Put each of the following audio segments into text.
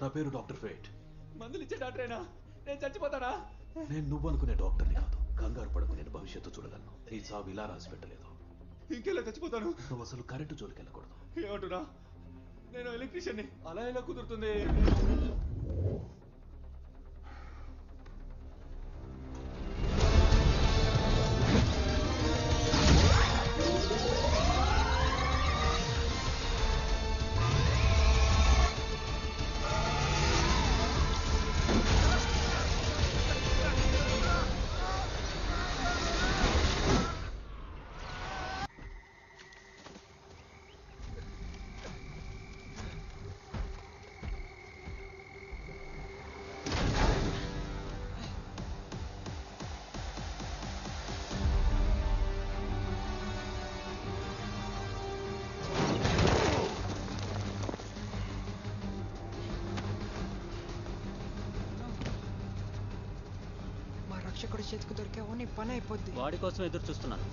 నా పేరు doctor fate. మందులు ఇచ్చే డాక్టరేనా? నేను చచ్చిపోతానా? నేను నువ్వు అనుకునే డాక్టర్ని కాదు. కంగారు పడకు, నేను భవిష్యత్తు చూడగలను. నీ చావు ఇలా రాసి పెట్టలేదు. ఇంకెలా చచ్చిపోతాను? నువ్వు అసలు కరెంటు జోలికి వెళ్ళకూడదు. ఏమంటున్నా? నేను ఎలక్ట్రీషియన్ని, అలా ఎలా కుదురుతుంది? రక్షకుడి చేతికి దొరికావు, నీ పని అయిపోద్ది. వాడి కోసం ఎదురు చూస్తున్నాను.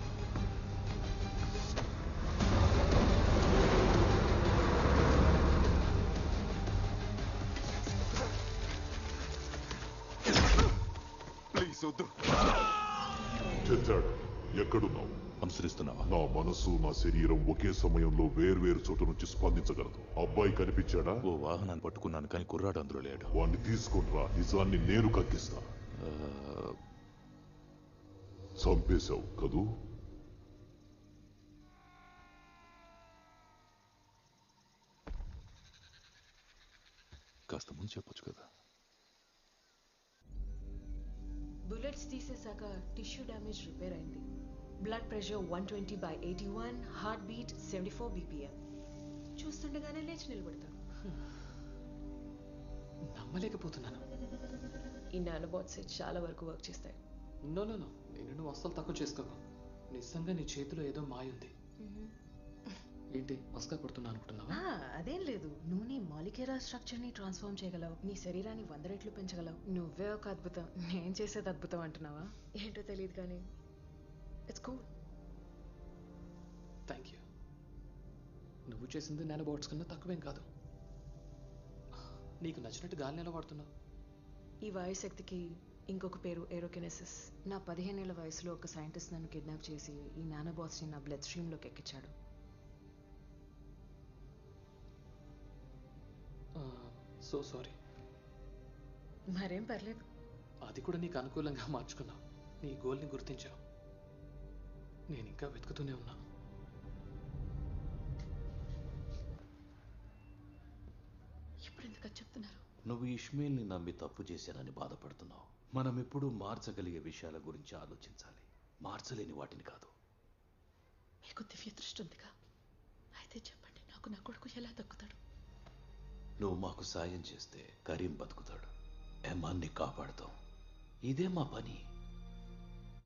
ప్లీజ్ వద్దు. చచ్చాడు. ఎక్కడున్నావు? అనుసరిస్తున్నావా? నా మనసు నా శరీరం ఒకే సమయంలో వేర్వేరు చోట నుంచి స్పందించగలదు. అబ్బాయి కనిపించాడా? ఓ వాహనాన్ని పట్టుకున్నాను కానీ కుర్రాడు అందులో లేడు. వాణ్ణి తీసుకొని రా, నిజాన్ని నేను కక్కిస్తా. చంపేశావు కదూ? కాస్త ముందు చెప్పొచ్చు కదా. బుల్లెట్స్ తీసేశాక టిష్యూ డ్యామేజ్ రిపేర్ అయింది. Blood pressure 120/81, heart beat 74 BPM. చూస్తుండగానే లేచి నిలబడతాడు. నమ్మలేకపోతున్నాను. ఈ నానోబాట్స్ చాలా వరకు వర్క్ చేస్తాయి. నో నో నో, నేను నువ్వు అస్సలు తక్కువ చేసుకోకు. నిజంగా నీ చేతిలో ఏదో మాయ ఉంది. ఏంటి మస్కా కొడుతున్నా అనుకుంటున్నావా? అదేం లేదు. నువ్వు నీ మాలిక్యులర్ స్ట్రక్చర్ ని ట్రాన్స్ఫార్మ్ చేయగలవు. నీ శరీరాన్ని 100 రెట్లు పెంచగలవు. నువ్వే ఒక అద్భుతం. నేను చేసేది అద్భుతం అంటున్నావా? ఏంటో తెలియదు కానీ ఇట్స్ కూల్. Thank you. నువ్వు చేసింది నానోబాట్స్ కన్నా తక్కువేం కాదు. నీకు నచ్చినట్టు గాలిని ఎలా వాడుతున్నావు? ఈ వాయుశక్తికి ఇంకొక పేరు ఏరోకెనెసిస్. నా 15 ఏళ్ల వయసులో ఒక సైంటిస్ట్ నన్ను కిడ్నాప్ చేసి ఈ నానోబాట్స్ ని నా బ్లడ్ స్ట్రీమ్ లోకి ఎక్కించాడు. So sorry. మరేం పర్లేదు. అది కూడా నీకు అనుకూలంగా మార్చుకున్నావు. నీ గోల్ని గుర్తించావు. నేను ఇంకా వెతుకుతూనే ఉన్నా. ఇప్పుడు ఎందుకు చెప్తున్నారు? నువ్వు ఇష్మేల్ని నమ్మి తప్పు చేశానని బాధపడుతున్నావు. మనం ఎప్పుడూ మార్చగలిగే విషయాల గురించి ఆలోచించాలి, మార్చలేని వాటిని కాదు. మీకు దివ్య దృష్టి ఉందిగా? అయితే చెప్పండి, నాకు నా కొడుకు ఎలా దక్కుతాడు? నువ్వు మాకు సాయం చేస్తే కరీం బతుకుతాడు, ఎమ్మాన్ని కాపాడుతాం. ఇదే మా పని.